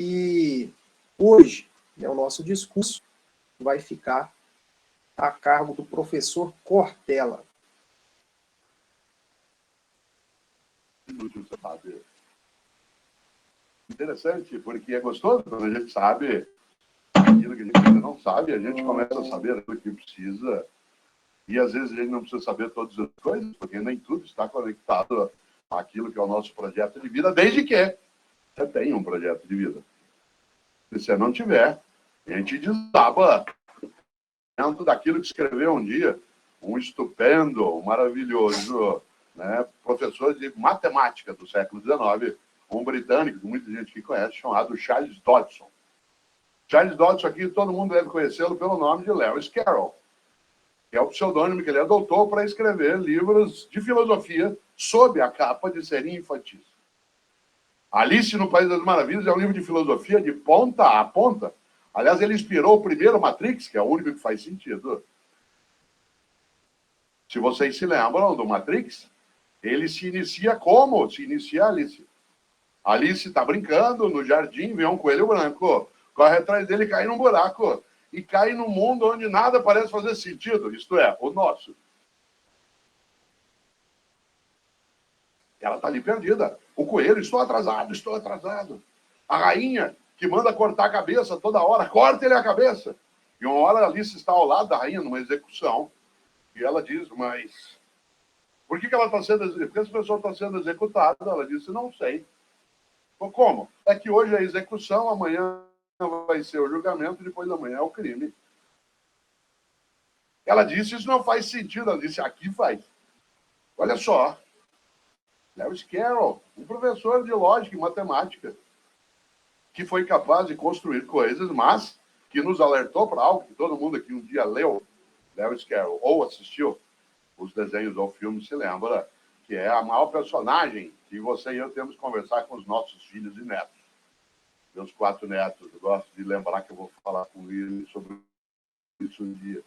E hoje, né, o nosso discurso vai ficar a cargo do professor Cortella. Interessante, porque é gostoso quando a gente sabe aquilo que a gente ainda não sabe, a gente começa a saber aquilo que precisa, e às vezes a gente não precisa saber todas as coisas, porque nem tudo está conectado àquilo que é o nosso projeto de vida, desde que você tenha um projeto de vida. Se você não tiver, a gente desaba dentro daquilo que escreveu um dia um estupendo, um maravilhoso, né, professor de matemática do século XIX, um britânico que muita gente aqui conhece, chamado Charles Dodson. Charles Dodson aqui, todo mundo deve conhecê-lo pelo nome de Lewis Carroll, que é o pseudônimo que ele adotou para escrever livros de filosofia sob a capa de serem infantis. Alice no País das Maravilhas é um livro de filosofia de ponta a ponta. Aliás, ele inspirou o primeiro Matrix, que é o único que faz sentido. Se vocês se lembram do Matrix, ele se inicia como? Se inicia Alice. Alice está brincando no jardim, vê um coelho branco, corre atrás dele e cai num buraco. E cai num mundo onde nada parece fazer sentido, isto é, o nosso. Ela está ali perdida. O coelho, estou atrasado, estou atrasado. A rainha, que manda cortar a cabeça toda hora, corta ele a cabeça. E uma hora a Alice está ao lado da rainha numa execução, e ela diz, mas por que ela está sendo executada? Porque essa pessoa está sendo executada. Ela disse, não sei. Como? É que hoje é a execução, amanhã vai ser o julgamento, depois da manhã é o crime. Ela disse, isso não faz sentido. Ela disse, aqui faz. Olha só. Lewis Carroll, um professor de lógica e matemática, que foi capaz de construir coisas, mas que nos alertou para algo que todo mundo aqui um dia leu, Lewis Carroll, ou assistiu os desenhos ou filmes, se lembra, que é a maior personagem que você e eu temos que conversar com os nossos filhos e netos. Meus 4 netos, eu gosto de lembrar que eu vou falar com eles sobre isso um dia,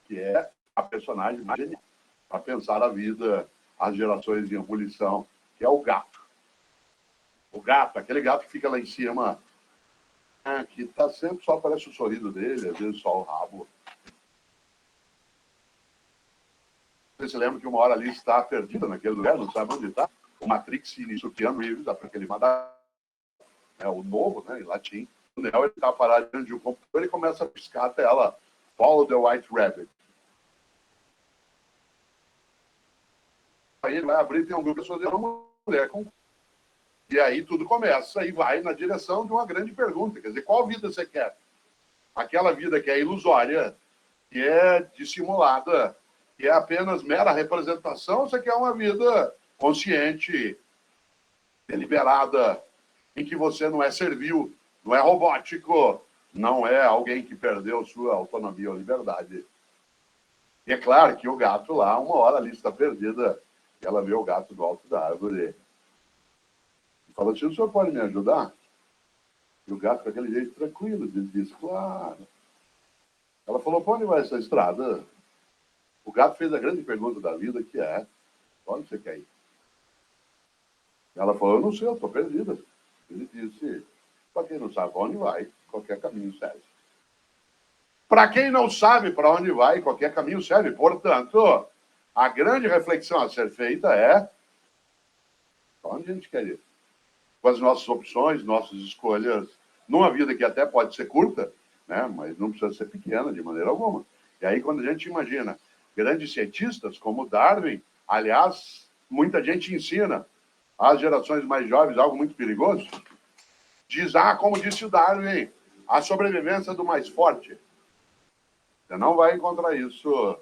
que é a personagem mais genial para pensar a vida, as gerações em ebulição, que é o gato. O gato, aquele gato que fica lá em cima, que está sempre, só aparece o sorriso dele, às vezes só o rabo. Você se lembra que uma hora ali está perdida naquele lugar, não sabe onde está? O Matrix se inicia, o Keanu Reeves, aquele o novo, né, em latim. O Neo, ele está parado diante de um computador e começa a piscar a tela. Follow the White Rabbit. Aí ele vai abrir e tem um grupo de pessoas, uma mulher com... E aí tudo começa e vai na direção de uma grande pergunta. Quer dizer, qual vida você quer? Aquela vida que é ilusória, que é dissimulada, que é apenas mera representação, ou você quer uma vida consciente, deliberada, em que você não é servil, não é robótico, não é alguém que perdeu sua autonomia ou liberdade. E é claro que o gato lá, uma hora ali está perdida, e ela vê o gato do alto da árvore. E fala assim, o senhor pode me ajudar? E o gato com aquele jeito tranquilo, ele diz, claro. Ela falou, para onde vai essa estrada? O gato fez a grande pergunta da vida, que é, onde você quer ir? Ela falou, eu não sei, eu estou perdida. Ele disse, para quem não sabe para onde vai, qualquer caminho serve. Para quem não sabe para onde vai, qualquer caminho serve. Portanto, a grande reflexão a ser feita é para onde a gente quer ir. Com as nossas opções, nossas escolhas, numa vida que até pode ser curta, né, mas não precisa ser pequena de maneira alguma. E aí, quando a gente imagina grandes cientistas como Darwin, aliás, muita gente ensina às gerações mais jovens algo muito perigoso, diz, como disse o Darwin, a sobrevivência do mais forte. Você não vai encontrar isso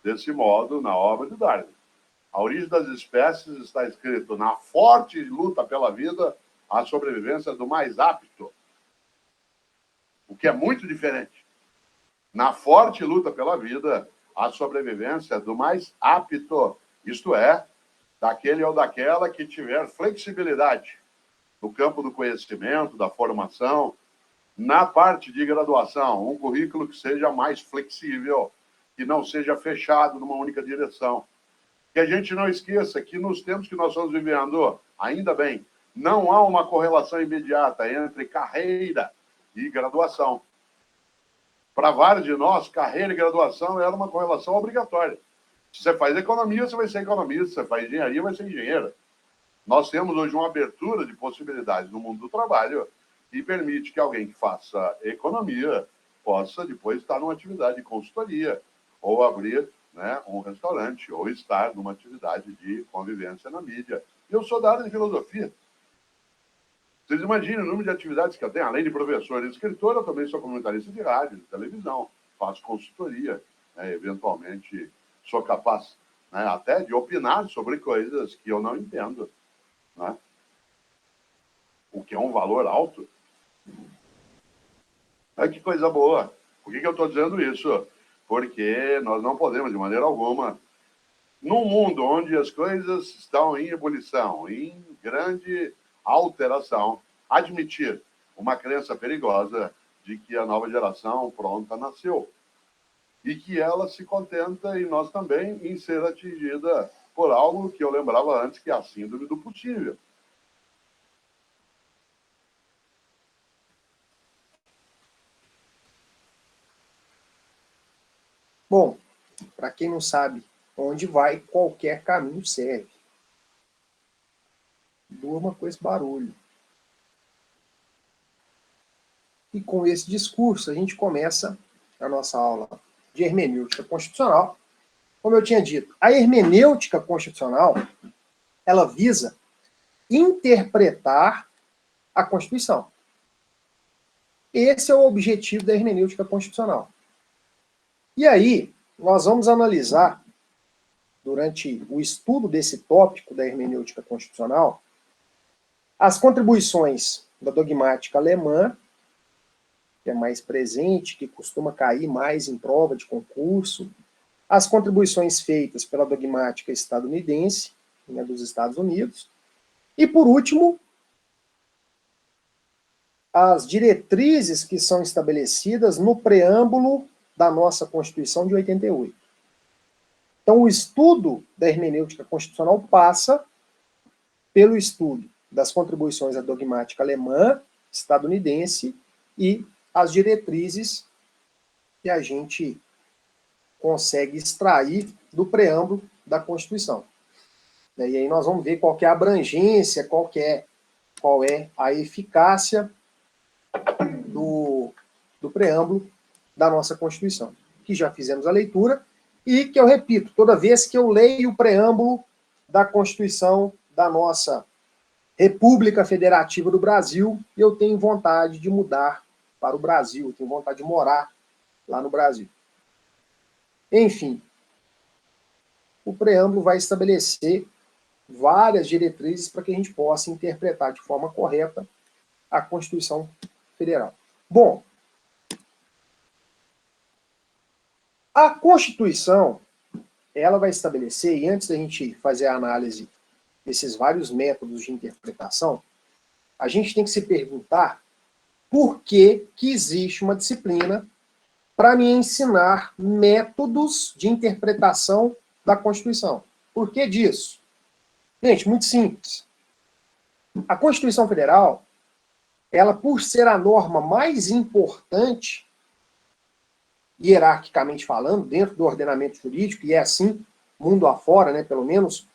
desse modo na obra de Darwin. A origem das espécies está escrito na forte luta pela vida, a sobrevivência do mais apto. O que é muito diferente. Na forte luta pela vida, a sobrevivência do mais apto, isto é, daquele ou daquela que tiver flexibilidade no campo do conhecimento, da formação, na parte de graduação, um currículo que seja mais flexível, que não seja fechado numa única direção. Que a gente não esqueça que nos tempos que nós estamos vivendo, ainda bem, Não há uma correlação imediata entre carreira e graduação. Para vários de nós, carreira e graduação era uma correlação obrigatória. Se você faz economia, você vai ser economista. Se você faz engenharia, vai ser engenheiro. Nós temos hoje uma abertura de possibilidades no mundo do trabalho que permite que alguém que faça economia possa depois estar numa atividade de consultoria ou abrir, né, um restaurante ou estar numa atividade de convivência na mídia. E eu sou da área de filosofia. Vocês imaginem o número de atividades que eu tenho. Além de professor e escritor, eu também sou comentarista de rádio, de televisão, faço consultoria, né, eventualmente sou capaz, né, até de opinar sobre coisas que eu não entendo, né? O que é um valor alto. Que coisa boa. Por que eu estou dizendo isso? Porque nós não podemos, de maneira alguma, num mundo onde as coisas estão em ebulição, em grande alteração, admitir uma crença perigosa de que a nova geração pronta nasceu e que ela se contenta, e nós também, em ser atingida por algo que eu lembrava antes, que é a síndrome do possível. Bom, para quem não sabe onde vai, qualquer caminho serve. Durma com esse barulho. E com esse discurso, a gente começa a nossa aula de hermenêutica constitucional. Como eu tinha dito, a hermenêutica constitucional, ela visa interpretar a Constituição. Esse é o objetivo da hermenêutica constitucional. E aí, nós vamos analisar, durante o estudo desse tópico da hermenêutica constitucional, as contribuições da dogmática alemã, que é mais presente, que costuma cair mais em prova de concurso, as contribuições feitas pela dogmática estadunidense, né, dos Estados Unidos, e, por último, as diretrizes que são estabelecidas no preâmbulo da nossa Constituição de 88. Então, o estudo da hermenêutica constitucional passa pelo estudo das contribuições à dogmática alemã, estadunidense e as diretrizes que a gente consegue extrair do preâmbulo da Constituição. E aí nós vamos ver qual que é a abrangência, qual é a eficácia do preâmbulo da nossa Constituição, que já fizemos a leitura e que eu repito, toda vez que eu leio o preâmbulo da Constituição da nossa República Federativa do Brasil, eu tenho vontade de mudar para o Brasil, eu tenho vontade de morar lá no Brasil. Enfim, o preâmbulo vai estabelecer várias diretrizes para que a gente possa interpretar de forma correta a Constituição Federal. Bom, a Constituição, ela vai estabelecer, e antes da gente fazer a análise desses vários métodos de interpretação, a gente tem que se perguntar por que existe uma disciplina para me ensinar métodos de interpretação da Constituição. Por que disso? Gente, muito simples. A Constituição Federal, ela, por ser a norma mais importante, hierarquicamente falando, dentro do ordenamento jurídico, e é assim, mundo afora, né, pelo menos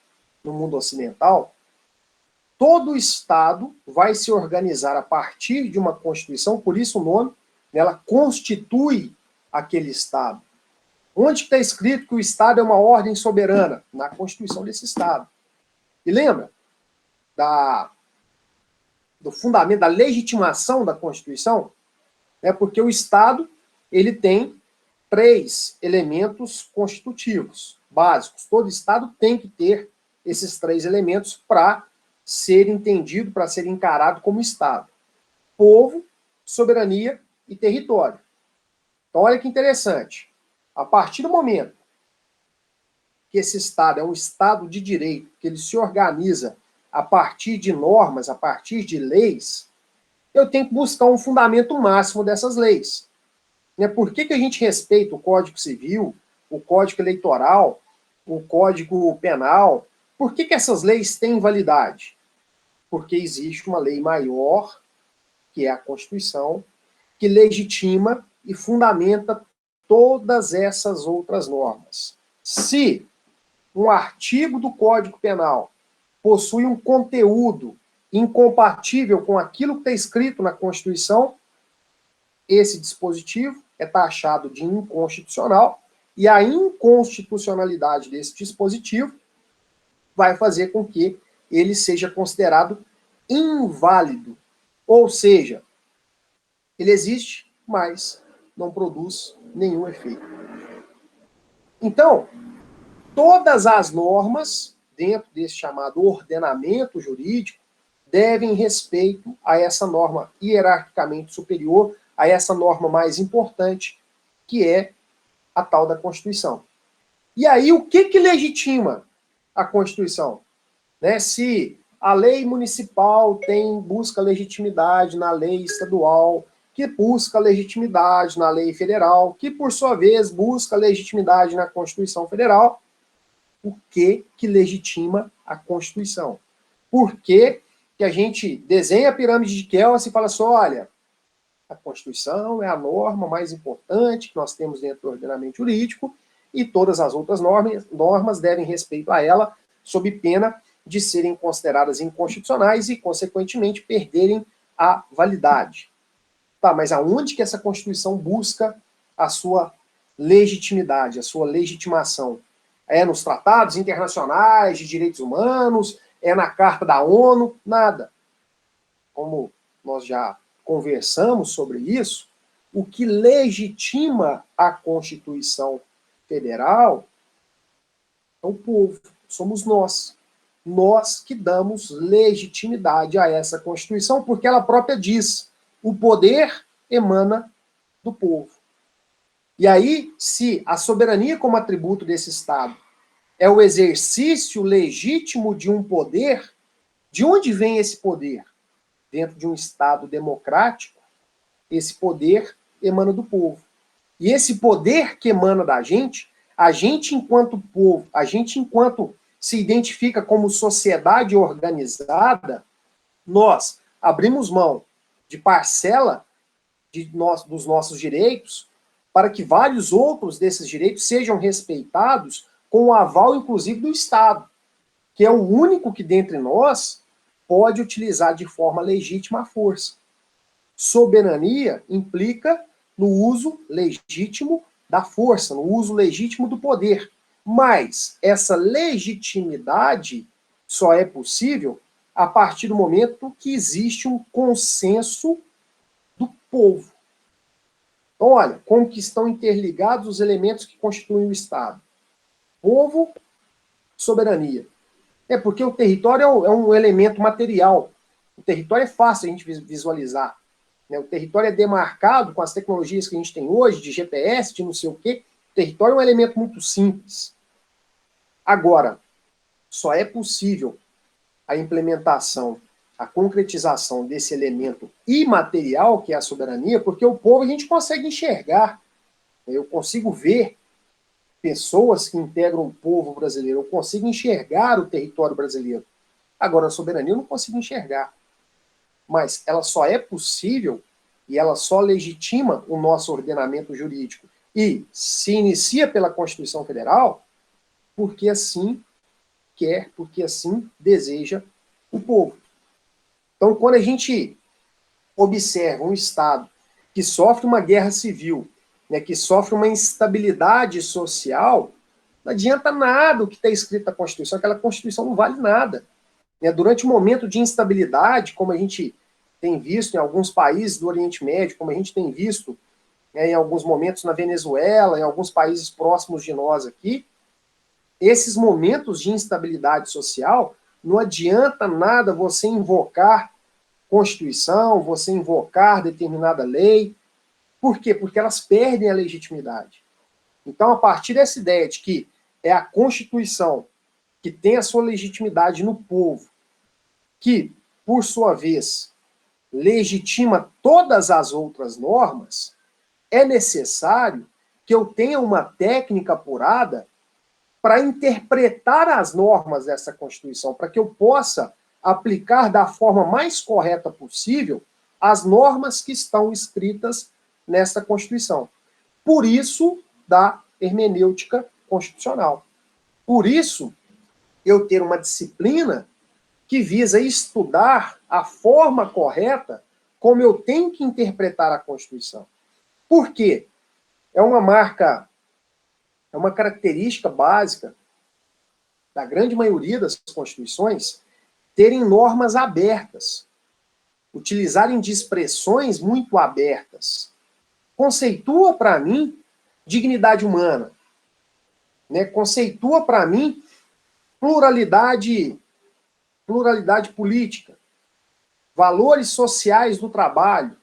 no mundo ocidental, todo Estado vai se organizar a partir de uma Constituição, por isso o nome, ela constitui aquele Estado. Onde está escrito que o Estado é uma ordem soberana? Na Constituição desse Estado. E lembra do fundamento, da legitimação da Constituição? É porque o Estado ele tem 3 elementos constitutivos, básicos. Todo Estado tem que ter esses 3 elementos para ser entendido, para ser encarado como Estado. Povo, soberania e território. Então, olha que interessante. A partir do momento que esse Estado é um Estado de direito, que ele se organiza a partir de normas, a partir de leis, eu tenho que buscar um fundamento máximo dessas leis. Por que a gente respeita o Código Civil, o Código Eleitoral, o Código Penal? Por que essas leis têm validade? porque existe uma lei maior, que é a Constituição, que legitima e fundamenta todas essas outras normas. Se um artigo do Código Penal possui um conteúdo incompatível com aquilo que está escrito na Constituição, esse dispositivo é taxado de inconstitucional, e a inconstitucionalidade desse dispositivo vai fazer com que ele seja considerado inválido. Ou seja, ele existe, mas não produz nenhum efeito. Então, todas as normas, dentro desse chamado ordenamento jurídico, devem respeito a essa norma hierarquicamente superior, a essa norma mais importante, que é a tal da Constituição. E aí, o que legitima a Constituição? Né? Se a lei municipal busca legitimidade na lei estadual, que busca legitimidade na lei federal, que, por sua vez, busca legitimidade na Constituição Federal, o que legitima a Constituição? Por que a gente desenha a pirâmide de Kelsen e fala assim, olha, a Constituição é a norma mais importante que nós temos dentro do ordenamento jurídico e todas as outras normas devem respeito a ela, sob pena de serem consideradas inconstitucionais e, consequentemente, perderem a validade. Tá, mas aonde que essa Constituição busca a sua legitimidade, a sua legitimação? É nos tratados internacionais de direitos humanos? É na Carta da ONU? Nada. Como nós já conversamos sobre isso, o que legitima a Constituição Federal é o povo, somos nós. Nós que damos legitimidade a essa Constituição, porque ela própria diz, o poder emana do povo. E aí, se a soberania como atributo desse Estado é o exercício legítimo de um poder, de onde vem esse poder? Dentro de um Estado democrático, esse poder emana do povo. E esse poder que emana da gente, a gente enquanto povo, a gente enquanto se identifica como sociedade organizada, nós abrimos mão de parcela dos nossos direitos para que vários outros desses direitos sejam respeitados com o aval, inclusive, do Estado, que é o único que, dentre nós, pode utilizar de forma legítima a força. Soberania implica no uso legítimo da força, no uso legítimo do poder. Mas essa legitimidade só é possível a partir do momento que existe um consenso do povo. Então, olha, como que estão interligados os elementos que constituem o Estado. Povo, soberania. É porque o território é um elemento material. O território é fácil a gente visualizar. Né? O território é demarcado com as tecnologias que a gente tem hoje, de GPS, de não sei o quê. O território é um elemento muito simples. Agora, só é possível a implementação, a concretização desse elemento imaterial, que é a soberania, porque o povo a gente consegue enxergar. Eu consigo ver pessoas que integram o povo brasileiro, eu consigo enxergar o território brasileiro. Agora, a soberania eu não consigo enxergar. Mas ela só é possível e ela só legitima o nosso ordenamento jurídico e se inicia pela Constituição Federal porque assim quer, porque assim deseja o povo. Então, quando a gente observa um Estado que sofre uma guerra civil, né, que sofre uma instabilidade social, não adianta nada o que está escrito na Constituição, aquela Constituição não vale nada. Né, durante um momento de instabilidade, como a gente tem visto em alguns países do Oriente Médio, como a gente tem visto em alguns momentos na Venezuela, em alguns países próximos de nós aqui, esses momentos de instabilidade social, não adianta nada você invocar Constituição, você invocar determinada lei. Por quê? Porque elas perdem a legitimidade. Então, a partir dessa ideia de que é a Constituição que tem a sua legitimidade no povo, que, por sua vez, legitima todas as outras normas, é necessário que eu tenha uma técnica apurada para interpretar as normas dessa Constituição, para que eu possa aplicar da forma mais correta possível as normas que estão escritas nesta Constituição. Por isso, da hermenêutica constitucional. Por isso, eu ter uma disciplina que visa estudar a forma correta como eu tenho que interpretar a Constituição. Por quê? É uma marca, é uma característica básica da grande maioria das constituições terem normas abertas, utilizarem de expressões muito abertas. Conceitua para mim dignidade humana, né? Conceitua para mim pluralidade política, valores sociais do trabalho.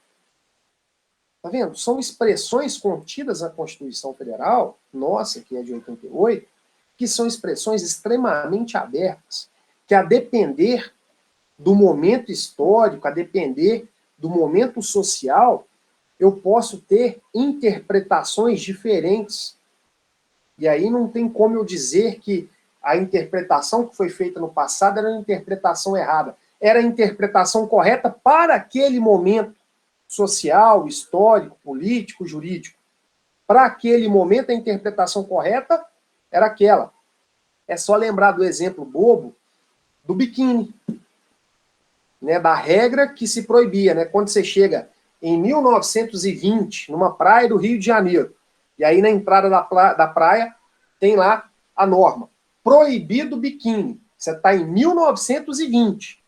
Tá vendo? São expressões contidas na Constituição Federal, nossa, que é de 88, que são expressões extremamente abertas, que a depender do momento histórico, a depender do momento social, eu posso ter interpretações diferentes. E aí não tem como eu dizer que a interpretação que foi feita no passado era uma interpretação errada. Era a interpretação correta para aquele momento social, histórico, político, jurídico. Para aquele momento, a interpretação correta era aquela. É só lembrar do exemplo bobo do biquíni, né, da regra que se proibia, né, quando você chega em 1920, numa praia do Rio de Janeiro, e aí na entrada da praia tem lá a norma, proibido biquíni. Você está em 1920,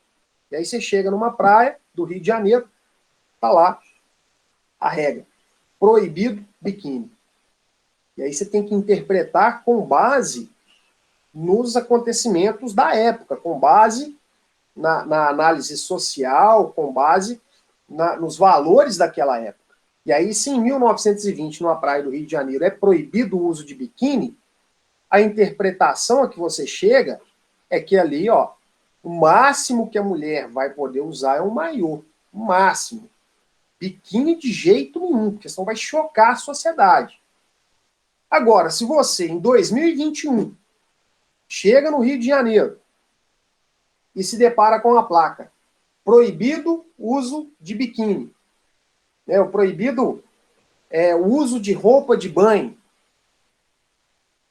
e aí você chega numa praia do Rio de Janeiro, está lá a regra, proibido biquíni. E aí você tem que interpretar com base nos acontecimentos da época, com base na análise social, com base nos valores daquela época. E aí, se em 1920, numa praia do Rio de Janeiro, é proibido o uso de biquíni, a interpretação a que você chega é que ali, ó, o máximo que a mulher vai poder usar é um maiô. O máximo. Biquíni de jeito nenhum, porque senão vai chocar a sociedade. Agora, se você, em 2021, chega no Rio de Janeiro e se depara com a placa proibido uso de biquíni, né, o proibido o uso de roupa de banho,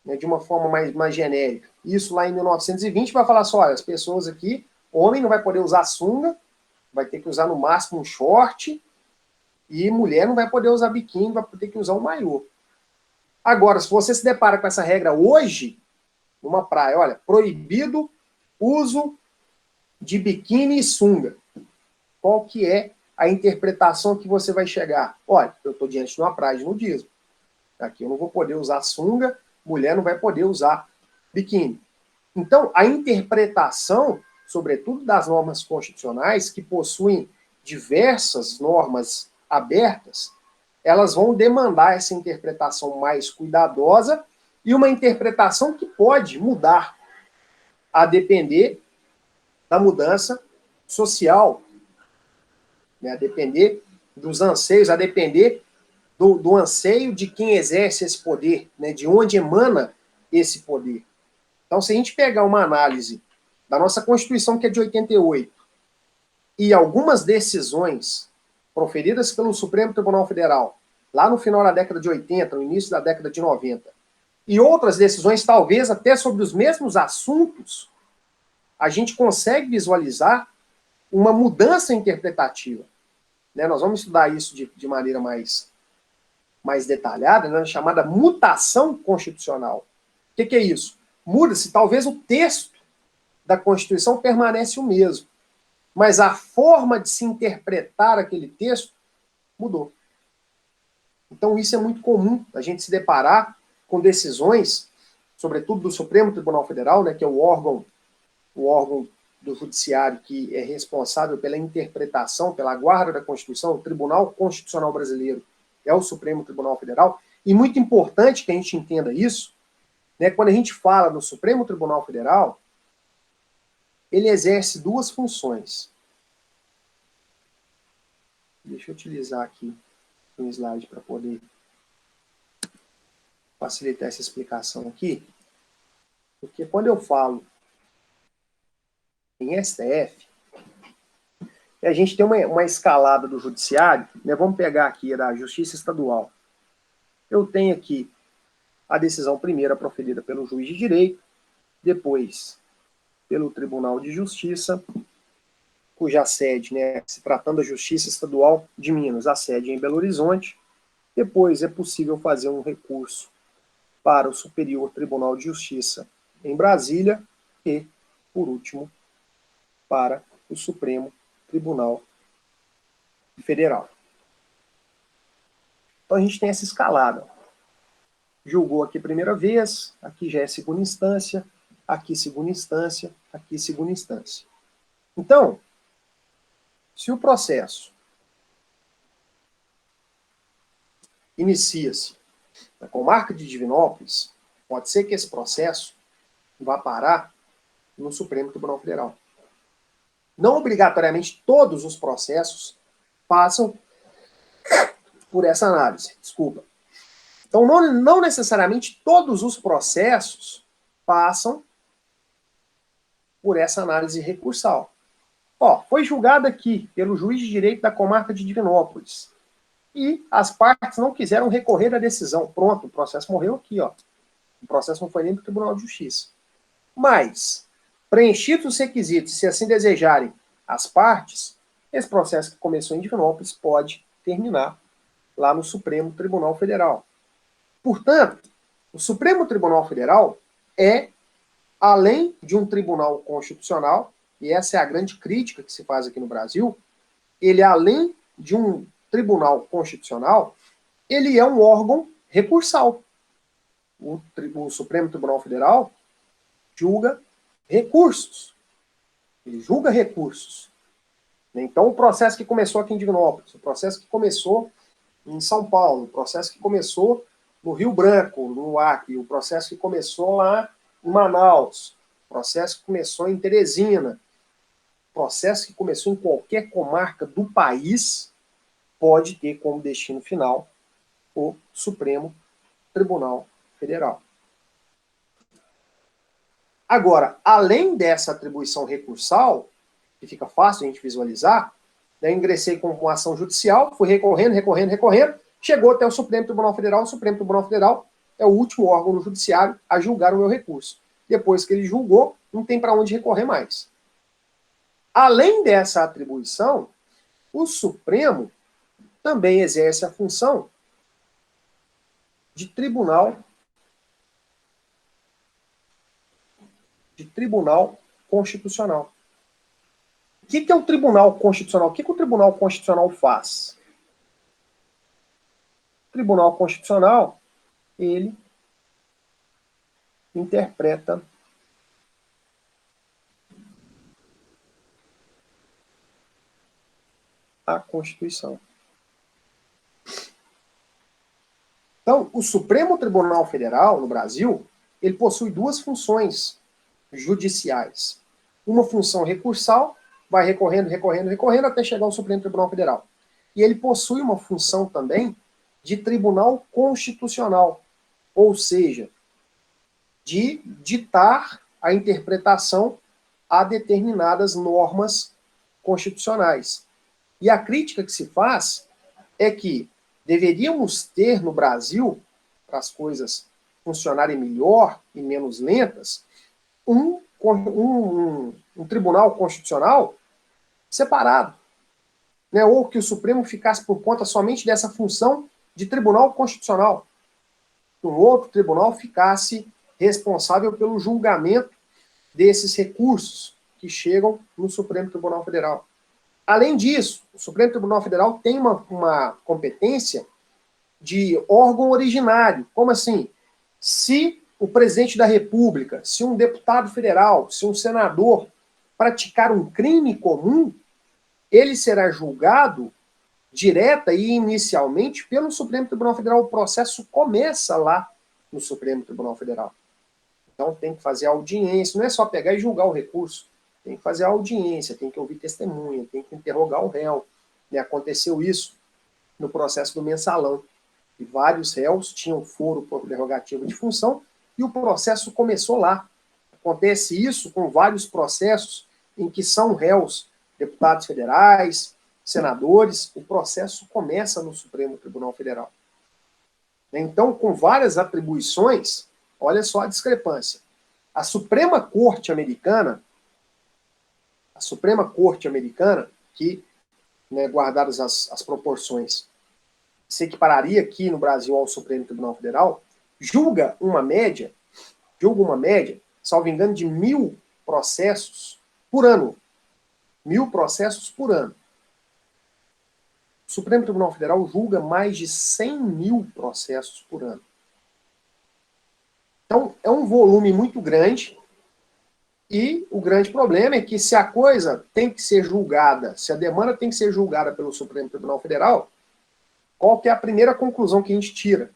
né, de uma forma mais genérica. Isso lá em 1920 vai falar só, olha, as pessoas aqui, homem não vai poder usar sunga, vai ter que usar no máximo um short, e mulher não vai poder usar biquíni, vai ter que usar um maiô. Agora, se você se depara com essa regra hoje, numa praia, olha, proibido uso de biquíni e sunga. Qual que é a interpretação que você vai chegar? Olha, eu estou diante de uma praia de nudismo. Aqui eu não vou poder usar sunga, mulher não vai poder usar biquíni. Então, a interpretação, sobretudo das normas constitucionais, que possuem diversas normas abertas, elas vão demandar essa interpretação mais cuidadosa e uma interpretação que pode mudar a depender da mudança social, né? A depender dos anseios, a depender do anseio de quem exerce esse poder, né? De onde emana esse poder. Então, se a gente pegar uma análise da nossa Constituição, que é de 88, e algumas decisões proferidas pelo Supremo Tribunal Federal, lá no final da década de 80, no início da década de 90, e outras decisões, talvez até sobre os mesmos assuntos, a gente consegue visualizar uma mudança interpretativa. Né? Nós vamos estudar isso de maneira mais detalhada, né? Chamada mutação constitucional. O que é isso? Muda-se, talvez o texto da Constituição permanece o mesmo, mas a forma de se interpretar aquele texto mudou. Então isso é muito comum, a gente se deparar com decisões, sobretudo do Supremo Tribunal Federal, né, que é o órgão do Judiciário que é responsável pela interpretação, pela guarda da Constituição, o Tribunal Constitucional Brasileiro é o Supremo Tribunal Federal, e muito importante que a gente entenda isso, né, quando a gente fala no Supremo Tribunal Federal, ele exerce duas funções. Deixa eu utilizar aqui um slide para poder facilitar essa explicação aqui, porque quando eu falo em STF, a gente tem uma escalada do judiciário, né? Vamos pegar aqui da Justiça Estadual. Eu tenho aqui a decisão primeira proferida pelo juiz de direito, depois pelo Tribunal de Justiça, cuja sede, né, se tratando da Justiça Estadual de Minas, a sede é em Belo Horizonte. Depois é possível fazer um recurso para o Superior Tribunal de Justiça em Brasília e, por último, para o Supremo Tribunal Federal. Então a gente tem essa escalada. Julgou aqui a primeira vez, aqui já é segunda instância, aqui segunda instância, aqui segunda instância. Então, se o processo inicia-se na comarca de Divinópolis, pode ser que esse processo vá parar no Supremo Tribunal Federal. Não obrigatoriamente todos os processos passam por essa análise. Desculpa. Então, não necessariamente todos os processos passam por essa análise recursal. Ó, foi julgado aqui pelo juiz de direito da comarca de Divinópolis e as partes não quiseram recorrer da decisão. Pronto, o processo morreu aqui, ó. O processo não foi nem para o Tribunal de Justiça. Mas, preenchidos os requisitos, se assim desejarem as partes, esse processo que começou em Divinópolis pode terminar lá no Supremo Tribunal Federal. Portanto, o Supremo Tribunal Federal é, além de um tribunal constitucional, e essa é a grande crítica que se faz aqui no Brasil, ele, além de um tribunal constitucional, ele é um órgão recursal. O Supremo Tribunal Federal julga recursos. Ele julga recursos. Então, o processo que começou aqui em Divinópolis, o processo que começou em São Paulo, o processo que começou no Rio Branco, no Acre, o processo que começou lá em Manaus, o processo que começou em Teresina, o processo que começou em qualquer comarca do país, pode ter como destino final o Supremo Tribunal Federal. Agora, além dessa atribuição recursal, que fica fácil a gente visualizar, né, ingressei com uma ação judicial, fui recorrendo, chegou até o Supremo Tribunal Federal, o Supremo Tribunal Federal é o último órgão no judiciário a julgar o meu recurso. Depois que ele julgou, não tem para onde recorrer mais. Além dessa atribuição, o Supremo também exerce a função de tribunal constitucional. O que é o Tribunal Constitucional? O que o Tribunal Constitucional faz? O Tribunal Constitucional, ele interpreta a Constituição. Então, o Supremo Tribunal Federal, no Brasil, ele possui duas funções judiciais. Uma função recursal, vai recorrendo, até chegar ao Supremo Tribunal Federal. E ele possui uma função também de tribunal constitucional, ou seja, de ditar a interpretação a determinadas normas constitucionais. E a crítica que se faz é que deveríamos ter no Brasil, para as coisas funcionarem melhor e menos lentas, um tribunal constitucional separado, né? Ou que o Supremo ficasse por conta somente dessa função de tribunal constitucional. Que um outro tribunal ficasse responsável pelo julgamento desses recursos que chegam no Supremo Tribunal Federal. Além disso, o Supremo Tribunal Federal tem uma competência de órgão originário. Como assim? Se o presidente da República, se um deputado federal, se um senador praticar um crime comum, ele será julgado direta e inicialmente pelo Supremo Tribunal Federal. O processo começa lá no Supremo Tribunal Federal. Então tem que fazer audiência, não é só pegar e julgar o recurso. Tem que fazer audiência, tem que ouvir testemunha, tem que interrogar o réu. E aconteceu isso no processo do mensalão. E vários réus tinham foro por prerrogativa de função e o processo começou lá. Acontece isso com vários processos em que são réus deputados federais, senadores, o processo começa no Supremo Tribunal Federal. Então, com várias atribuições, olha só a discrepância. A Suprema Corte Americana, que, né, guardadas as proporções, se equipararia aqui no Brasil ao Supremo Tribunal Federal, julga uma média, salvo engano, de 1.000 processos por ano. 1.000 processos por ano. O Supremo Tribunal Federal julga mais de 100.000 processos por ano. Então, é um volume muito grande, e o grande problema é que se a coisa tem que ser julgada, se a demanda tem que ser julgada pelo Supremo Tribunal Federal, qual que é a primeira conclusão que a gente tira?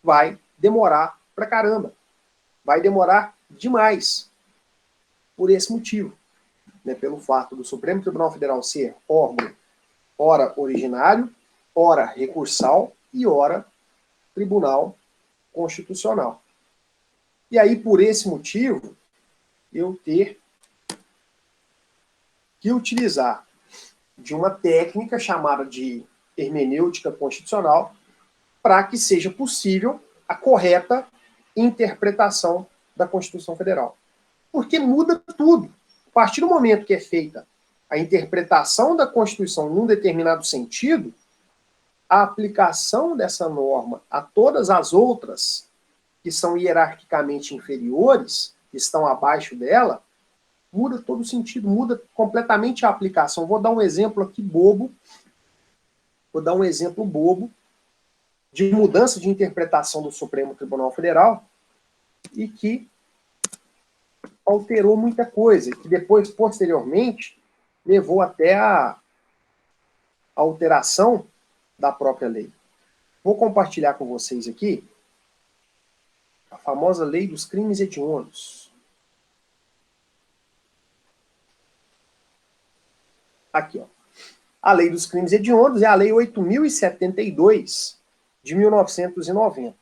Vai demorar pra caramba. Vai demorar demais. Por esse motivo. Né, pelo fato do Supremo Tribunal Federal ser órgão, ora originário, ora recursal e ora tribunal constitucional. E aí, por esse motivo, eu ter que utilizar de uma técnica chamada de hermenêutica constitucional para que seja possível a correta interpretação da Constituição Federal. Porque muda tudo. A partir do momento que é feita a interpretação da Constituição num determinado sentido, a aplicação dessa norma a todas as outras que são hierarquicamente inferiores, que estão abaixo dela, muda todo o sentido, muda completamente a aplicação. Vou dar um exemplo aqui bobo, de mudança de interpretação do Supremo Tribunal Federal e que alterou muita coisa, que depois, posteriormente, levou até a alteração da própria lei. Vou compartilhar com vocês aqui a famosa Lei dos Crimes Hediondos. Aqui, ó. A Lei dos Crimes Hediondos é a Lei 8.072, de 1990.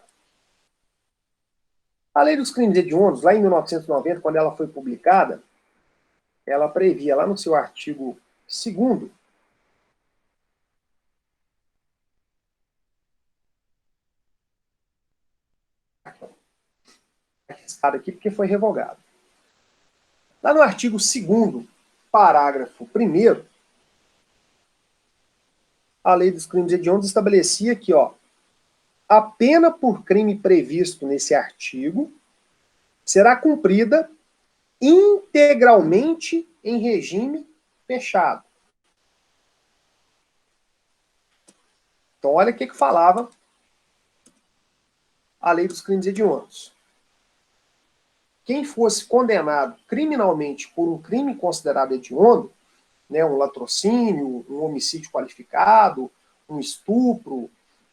A Lei dos Crimes Hediondos, lá em 1990, quando ela foi publicada, ela previa lá no seu artigo 2º, arriscado aqui porque foi revogado. Lá no artigo 2º, parágrafo 1º, a Lei dos Crimes Hediondos estabelecia que, ó, a pena por crime previsto nesse artigo será cumprida integralmente em regime fechado. Então, olha o que falava a Lei dos Crimes Hediondos. Quem fosse condenado criminalmente por um crime considerado hediondo, né, um latrocínio, um homicídio qualificado, um estupro,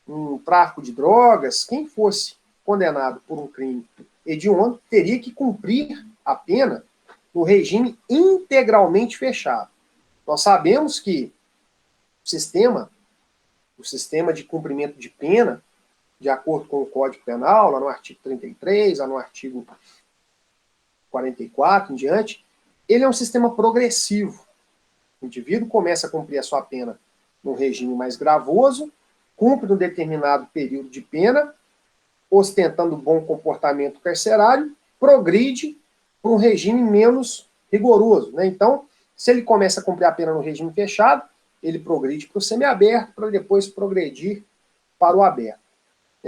um tráfico de drogas, quem fosse condenado por um crime hediondo teria que cumprir a pena no regime integralmente fechado. Nós sabemos que o sistema de cumprimento de pena, de acordo com o Código Penal, lá no artigo 33, lá no artigo 44 em diante, ele é um sistema progressivo. O indivíduo começa a cumprir a sua pena num regime mais gravoso, cumpre um determinado período de pena, ostentando bom comportamento carcerário, progride para um regime menos rigoroso. Né? Então, se ele começa a cumprir a pena no regime fechado, ele progride para o semiaberto, para depois progredir para o aberto.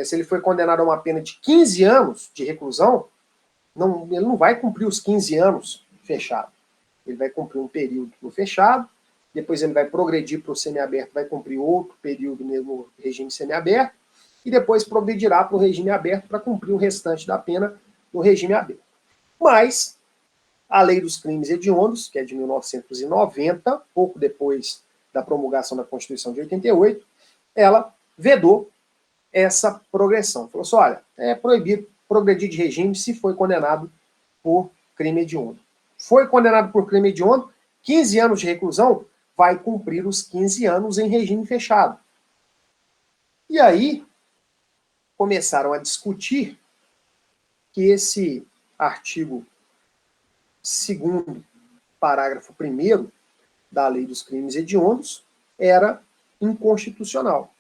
Se ele foi condenado a uma pena de 15 anos de reclusão, ele não vai cumprir os 15 anos fechado. Ele vai cumprir um período no fechado, depois ele vai progredir para o semiaberto, vai cumprir outro período no regime semiaberto, e depois progredirá para o regime aberto para cumprir o restante da pena no regime aberto. Mas a Lei dos Crimes Hediondos, que é de 1990, pouco depois da promulgação da Constituição de 88, ela vedou essa progressão. Falou assim, olha, é proibido progredir de regime se foi condenado por crime hediondo. Foi condenado por crime hediondo, 15 anos de reclusão, vai cumprir os 15 anos em regime fechado. E aí, começaram a discutir que esse artigo 2º, parágrafo 1º, da lei dos crimes hediondos era inconstitucional.